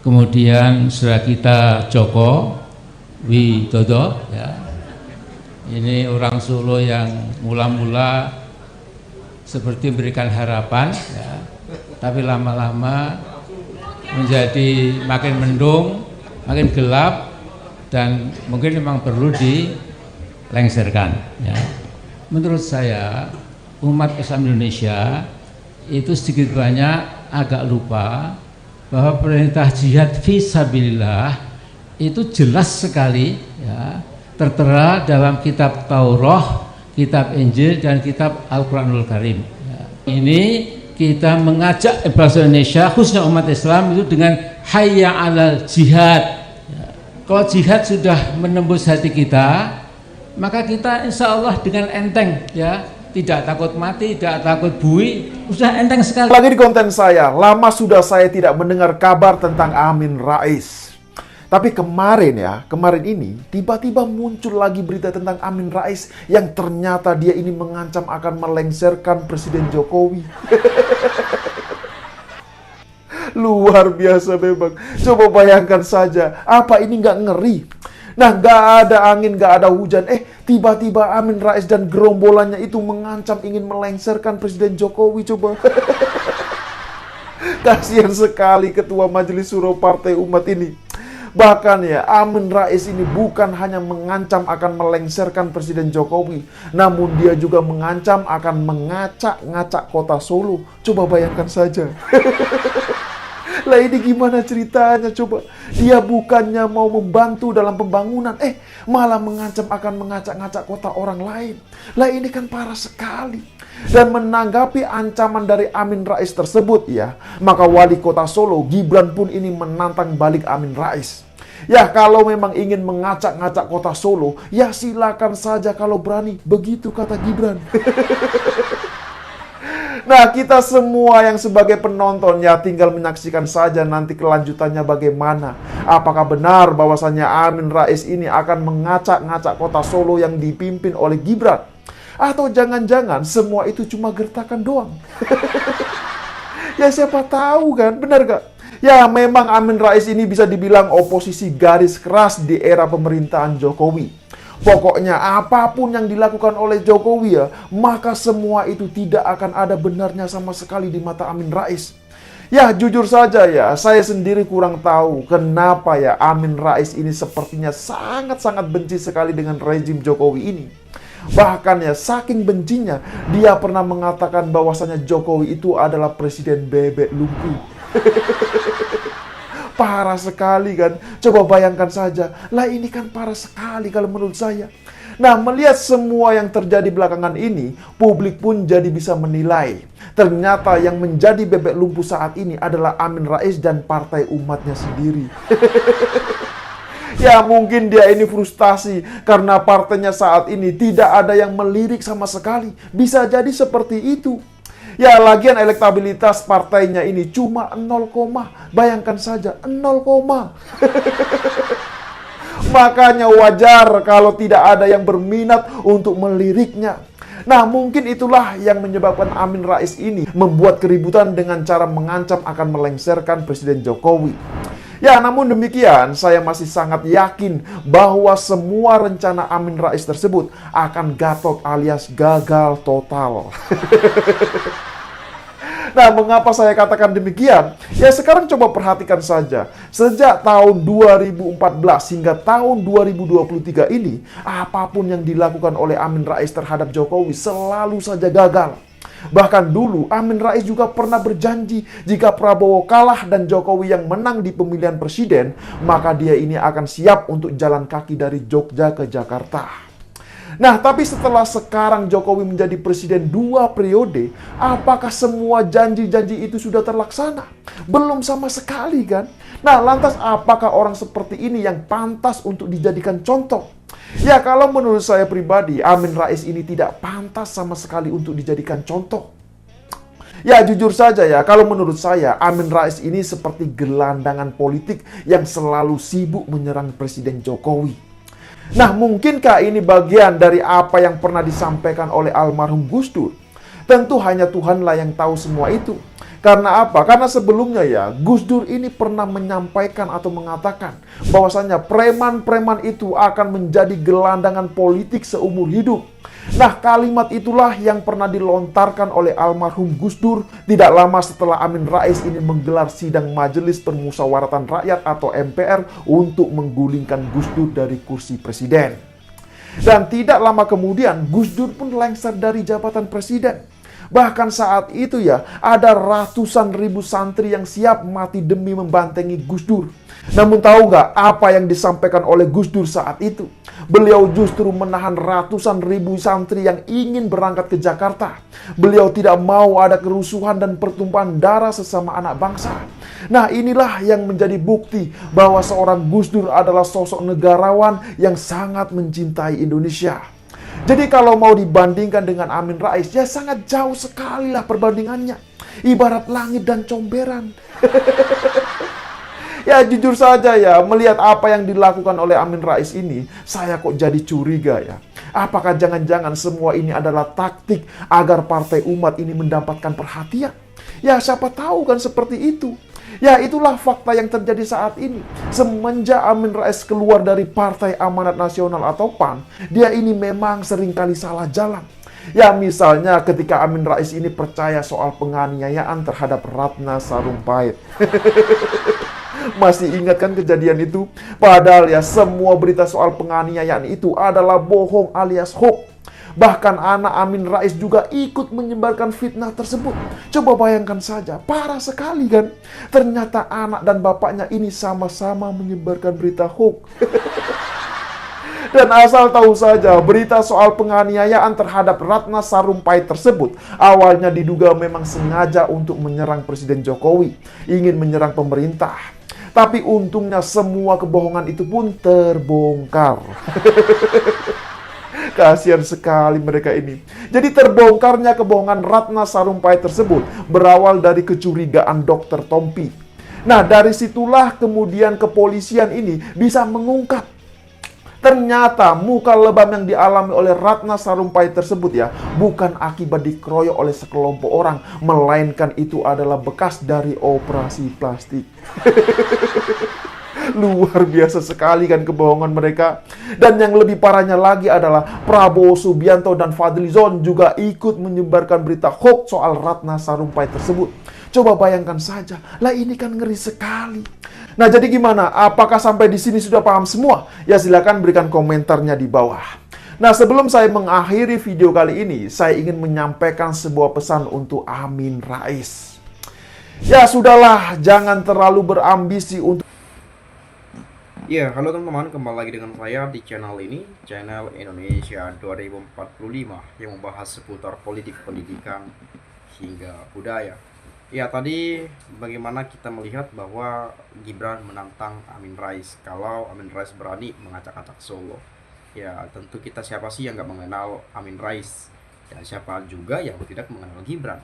kemudian saudara kita Joko Widodo, ya. Ini orang Solo yang mula-mula seperti memberikan harapan, ya, tapi lama-lama menjadi makin mendung, makin gelap, dan mungkin memang perlu dilengserkan. Ya. Menurut saya, umat Islam Indonesia itu sedikit banyak agak lupa bahwa perintah jihad fisabilillah itu jelas sekali, ya, tertera dalam kitab Taurat, kitab Injil, dan kitab Al-Quranul Karim. Ya. Ini kita mengajak bangsa Indonesia, khususnya umat Islam itu dengan hayya 'alal jihad. Ya. Kalau jihad sudah menembus hati kita, maka kita insya Allah dengan enteng, ya, tidak takut mati, tidak takut bui, sudah enteng sekali. Lagi di konten saya, lama sudah saya tidak mendengar kabar tentang Amin Rais. Tapi kemarin ini tiba-tiba muncul lagi berita tentang Amin Rais yang ternyata dia ini mengancam akan melengsarkan Presiden Jokowi. Luar biasa memang. Coba bayangkan saja, apa ini nggak ngeri? Nah, nggak ada angin, nggak ada hujan. Tiba-tiba Amin Rais dan gerombolannya itu mengancam ingin melengsarkan Presiden Jokowi. Coba. Kasihan sekali Ketua Majelis Syuro Partai Umat ini. Bahkan ya, Amin Rais ini bukan hanya mengancam akan melengsarkan Presiden Jokowi, namun dia juga mengancam akan mengacak-ngacak kota Solo. Coba bayangkan saja. Lah ini gimana ceritanya coba? Dia bukannya mau membantu dalam pembangunan, malah mengancam akan mengacak-ngacak kota orang lain. Lah ini kan parah sekali. Dan menanggapi ancaman dari Amin Rais tersebut, ya, maka wali kota Solo Gibran pun ini menantang balik Amin Rais. Ya, kalau memang ingin mengacak-ngacak kota Solo, ya silakan saja kalau berani. Begitu kata Gibran. Nah, kita semua yang sebagai penonton ya tinggal menyaksikan saja nanti kelanjutannya bagaimana. Apakah benar bahwasannya Amin Rais ini akan mengacak-ngacak kota Solo yang dipimpin oleh Gibran? Atau jangan-jangan semua itu cuma gertakan doang? Ya siapa tahu kan, benar gak? Ya memang Amin Rais ini bisa dibilang oposisi garis keras di era pemerintahan Jokowi. Pokoknya apapun yang dilakukan oleh Jokowi ya, maka semua itu tidak akan ada benarnya sama sekali di mata Amin Rais. Ya jujur saja ya, saya sendiri kurang tahu kenapa ya Amin Rais ini sepertinya sangat-sangat benci sekali dengan rezim Jokowi ini. Bahkan ya saking bencinya, dia pernah mengatakan bahwasanya Jokowi itu adalah presiden bebek lumpuh. Parah sekali kan? Coba bayangkan saja. Lah ini kan parah sekali kalau menurut saya. Nah, melihat semua yang terjadi belakangan ini, publik pun jadi bisa menilai. Ternyata yang menjadi bebek lumpuh saat ini adalah Amin Rais dan partai umatnya sendiri. Ya mungkin dia ini frustasi karena partainya saat ini tidak ada yang melirik sama sekali. Bisa jadi seperti itu. Ya lagian elektabilitas partainya ini cuma 0, bayangkan saja 0. Makanya wajar kalau tidak ada yang berminat untuk meliriknya. Nah mungkin itulah yang menyebabkan Amin Rais ini membuat keributan dengan cara mengancam akan melengsarkan Presiden Jokowi. Ya namun demikian saya masih sangat yakin bahwa semua rencana Amin Rais tersebut akan gatot alias gagal total. Nah, mengapa saya katakan demikian? Ya sekarang coba perhatikan saja. Sejak tahun 2014 hingga tahun 2023 ini, apapun yang dilakukan oleh Amin Rais terhadap Jokowi selalu saja gagal. Bahkan dulu Amin Rais juga pernah berjanji jika Prabowo kalah dan Jokowi yang menang di pemilihan presiden, maka dia ini akan siap untuk jalan kaki dari Jogja ke Jakarta. Nah, tapi setelah sekarang Jokowi menjadi presiden 2 periode, apakah semua janji-janji itu sudah terlaksana? Belum sama sekali kan? Nah, lantas apakah orang seperti ini yang pantas untuk dijadikan contoh? Ya, kalau menurut saya pribadi, Amin Rais ini tidak pantas sama sekali untuk dijadikan contoh. Ya, jujur saja ya, kalau menurut saya, Amin Rais ini seperti gelandangan politik yang selalu sibuk menyerang Presiden Jokowi. Nah, mungkinkah ini bagian dari apa yang pernah disampaikan oleh almarhum Gus Dur? Tentu hanya Tuhanlah yang tahu semua itu. Karena apa? Karena sebelumnya ya, Gus Dur ini pernah menyampaikan atau mengatakan bahwasanya preman-preman itu akan menjadi gelandangan politik seumur hidup. Nah, kalimat itulah yang pernah dilontarkan oleh almarhum Gus Dur tidak lama setelah Amin Rais ini menggelar sidang Majelis Permusyawaratan Rakyat atau MPR untuk menggulingkan Gus Dur dari kursi presiden. Dan tidak lama kemudian, Gus Dur pun lengser dari jabatan presiden. Bahkan saat itu ya, ada ratusan ribu santri yang siap mati demi membantengi Gus Dur. Namun tahu nggak apa yang disampaikan oleh Gus Dur saat itu? Beliau justru menahan ratusan ribu santri yang ingin berangkat ke Jakarta. Beliau tidak mau ada kerusuhan dan pertumpahan darah sesama anak bangsa. Nah, inilah yang menjadi bukti bahwa seorang Gus Dur adalah sosok negarawan yang sangat mencintai Indonesia. Jadi kalau mau dibandingkan dengan Amin Rais, ya sangat jauh sekali lah perbandingannya. Ibarat langit dan comberan. Ya jujur saja ya, melihat apa yang dilakukan oleh Amin Rais ini, saya kok jadi curiga ya. Apakah jangan-jangan semua ini adalah taktik agar partai umat ini mendapatkan perhatian? Ya siapa tahu kan seperti itu. Ya itulah fakta yang terjadi saat ini. Semenjak Amin Rais keluar dari Partai Amanat Nasional atau PAN, dia ini memang seringkali salah jalan. Ya misalnya ketika Amin Rais ini percaya soal penganiayaan terhadap Ratna Sarumpait. Masih ingat kan kejadian itu? Padahal ya semua berita soal penganiayaan itu adalah bohong alias hoax. Bahkan anak Amin Rais juga ikut menyebarkan fitnah tersebut. Coba bayangkan saja, parah sekali kan? Ternyata anak dan bapaknya ini sama-sama menyebarkan berita hoax. Dan asal tahu saja, berita soal penganiayaan terhadap Ratna Sarumpait tersebut awalnya diduga memang sengaja untuk menyerang Presiden Jokowi, ingin menyerang pemerintah. Tapi untungnya semua kebohongan itu pun terbongkar. Kasihan sekali mereka ini. Jadi terbongkarnya kebohongan Ratna Sarumpait tersebut berawal dari kecurigaan Dr. Tompi. Nah, dari situlah kemudian kepolisian ini bisa mengungkap. Ternyata muka lebam yang dialami oleh Ratna Sarumpait tersebut ya bukan akibat dikeroyok oleh sekelompok orang, melainkan itu adalah bekas dari operasi plastik. Luar biasa sekali kan kebohongan mereka. Dan yang lebih parahnya lagi adalah Prabowo Subianto dan Fadly Zon juga ikut menyebarkan berita hoax soal Ratna Sarumpait tersebut. Coba bayangkan saja, lah ini kan ngeri sekali. Nah jadi gimana? Apakah sampai di sini sudah paham semua? Ya silakan berikan komentarnya di bawah. Nah sebelum saya mengakhiri video kali ini, saya ingin menyampaikan sebuah pesan untuk Amin Rais. Ya sudahlah, jangan terlalu berambisi untuk... Ya, halo teman-teman, kembali lagi dengan saya di channel ini, channel Indonesia 2045 yang membahas seputar politik, pendidikan, hingga budaya. Ya, tadi bagaimana kita melihat bahwa Gibran menantang Amin Rais kalau Amin Rais berani mengacak-acak Solo. Ya, tentu kita siapa sih yang nggak mengenal Amin Rais? Dan siapa juga yang tidak mengenal Gibran?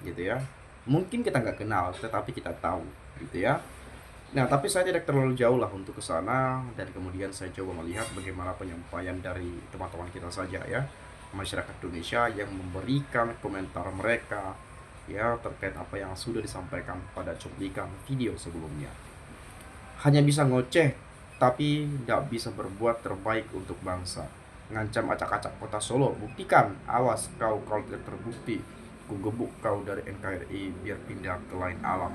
Gitu ya. Mungkin kita nggak kenal, tetapi kita tahu, gitu ya. Nah, tapi saya tidak terlalu jauh lah untuk ke sana, dan kemudian saya coba melihat bagaimana penyampaian dari teman-teman kita saja ya, masyarakat Indonesia yang memberikan komentar mereka ya terkait apa yang sudah disampaikan pada cuplikan video sebelumnya. Hanya bisa ngoceh, tapi tidak bisa berbuat terbaik untuk bangsa. Ngancam acak-acak kota Solo, buktikan, awas kau kalau tidak terbukti, ku gebuk kau dari NKRI biar pindah ke lain alam.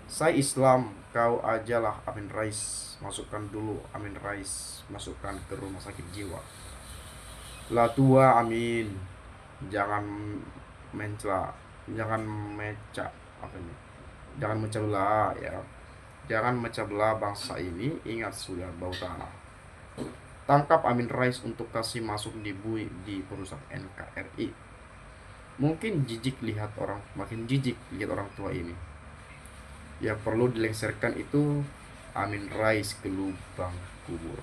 Saya Islam, kau ajalah Amin Rais, masukkan dulu Amin Rais, masukkan ke rumah sakit jiwa. Lah tua Amin, jangan mencela, jangan mecah apa ini, jangan mecah belah ya, jangan mecah belah bangsa ini. Ingat sudah bau tanah. Tangkap Amin Rais untuk kasih masuk di bui di perusahaan NKRI. Mungkin jijik lihat orang, makin jijik lihat orang tua ini. Yang perlu dilengsarkan itu Amin Rais ke lubang kubur.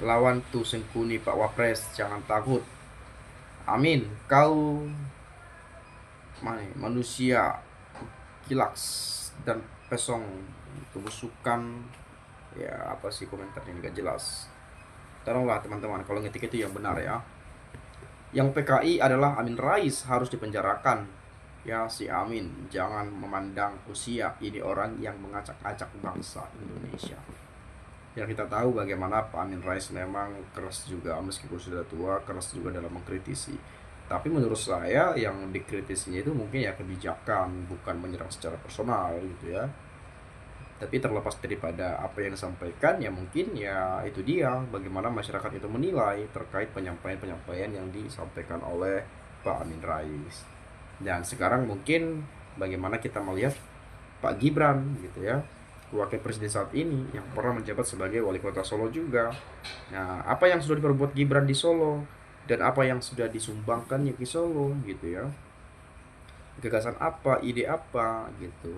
Lawan tuh Sengkuni Pak Wapres, jangan takut. Amin, kau manusia kilaks dan pesong, kebusukan. Ya apa sih komentarnya, nggak jelas. Tolonglah teman-teman kalau ngetik itu yang benar ya. Yang PKI adalah Amin Rais harus dipenjarakan. Ya, si Amin jangan memandang usia, ini orang yang mengacak-acak bangsa Indonesia. Ya, kita tahu bagaimana Pak Amin Rais memang keras juga, meskipun sudah tua, keras juga dalam mengkritisi. Tapi menurut saya yang dikritisinya itu mungkin ya kebijakan, bukan menyerang secara personal gitu ya. Tapi terlepas daripada apa yang disampaikan, ya mungkin ya itu dia bagaimana masyarakat itu menilai terkait penyampaian-penyampaian yang disampaikan oleh Pak Amin Rais. Dan sekarang mungkin bagaimana kita melihat Pak Gibran gitu ya, wakil presiden saat ini yang pernah menjabat sebagai wali kota Solo juga. Nah, apa yang sudah diperbuat Gibran di Solo dan apa yang sudah disumbangkannya di Solo gitu ya. Gagasan apa, ide apa gitu.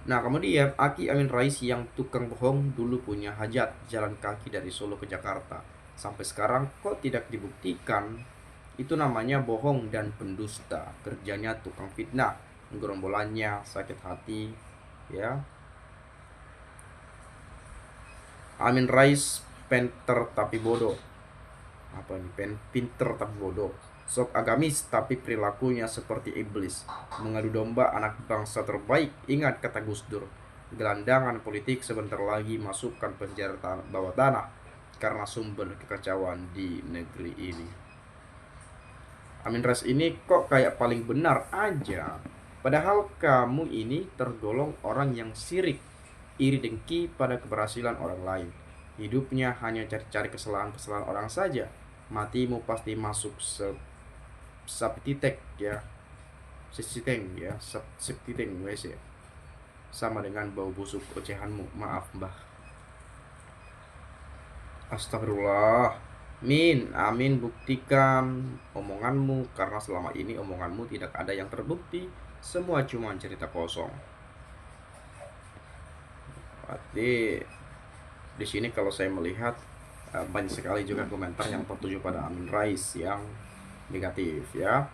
Nah, kemudian Aki Amin Rais yang tukang bohong dulu punya hajat jalan kaki dari Solo ke Jakarta. Sampai sekarang kok tidak dibuktikan. Itu namanya bohong dan pendusta. Kerjanya tukang fitnah, gerombolannya sakit hati, ya. Amin Rais pinter tapi bodoh. Apa ini? Pinter tapi bodoh. Sok agamis tapi perilakunya seperti iblis. Mengadu domba anak bangsa terbaik. Ingat kata Gus Dur, gelandangan politik sebentar lagi masukkan penjara bawah tanah karena sumber kekacauan di negeri ini. Amin Rais ini kok kayak paling benar aja. Padahal kamu ini tergolong orang yang sirik, iri dengki pada keberhasilan orang lain. Hidupnya hanya cari-cari kesalahan-kesalahan orang saja. Matimu pasti masuk septitek ya, septiteng ya, septiteng WC. Sama dengan bau busuk ocehanmu. Maaf mbah. Astagfirullah. Amin buktikan omonganmu, karena selama ini omonganmu tidak ada yang terbukti, semua cuma cerita kosong. Berarti di sini kalau saya melihat banyak sekali juga komentar yang tertuju pada Amin Rais yang negatif ya.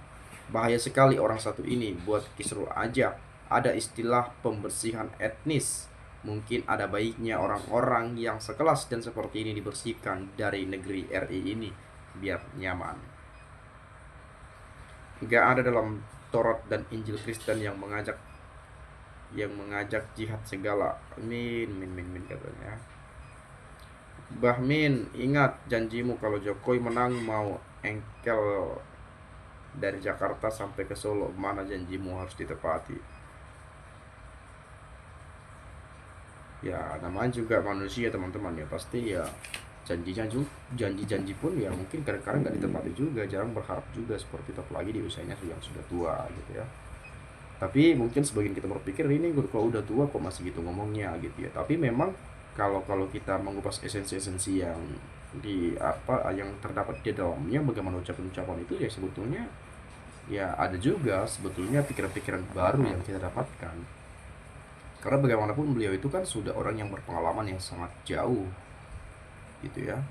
Bahaya sekali orang satu ini, buat kisruh aja. Ada istilah pembersihan etnis. Mungkin ada baiknya orang-orang yang sekelas dan seperti ini dibersihkan dari negeri RI ini biar nyaman. Gak ada dalam Taurat dan Injil Kristen yang mengajak jihad segala. Min katanya. Bah Min, ingat janjimu kalau Jokowi menang mau engkel dari Jakarta sampai ke Solo. Mana janjimu harus ditepati. Ya namanya juga manusia teman-teman ya, pasti ya janji pun ya mungkin kadang-kadang nggak ditepati juga, jarang berharap juga seperti itu, lagi di usianya yang sudah tua gitu ya. Tapi mungkin sebagian kita berpikir ini kalau udah tua kok masih gitu ngomongnya gitu ya. Tapi memang kalau kita mengupas esensi-esensi yang yang terdapat di dalamnya, bagaimana ucapan-ucapan itu ya sebetulnya ya ada juga sebetulnya pikiran-pikiran baru yang kita dapatkan. Karena bagaimanapun beliau itu kan sudah orang yang berpengalaman yang sangat jauh gitu ya.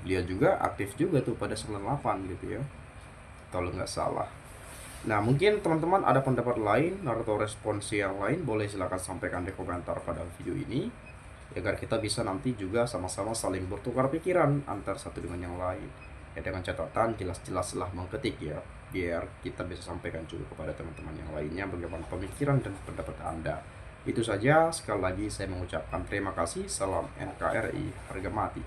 Beliau juga aktif juga tuh pada 98 gitu ya, kalau nggak salah. Nah mungkin teman-teman ada pendapat lain atau respons yang lain, boleh silakan sampaikan di komentar pada video ini, agar kita bisa nanti juga sama-sama saling bertukar pikiran antar satu dengan yang lain ya, dengan catatan jelas-jelaslah mengketik ya, biar kita bisa sampaikan juga kepada teman-teman yang lainnya bagaimana pemikiran dan pendapat Anda. Itu saja, sekali lagi saya mengucapkan terima kasih. Salam NKRI, harga mati.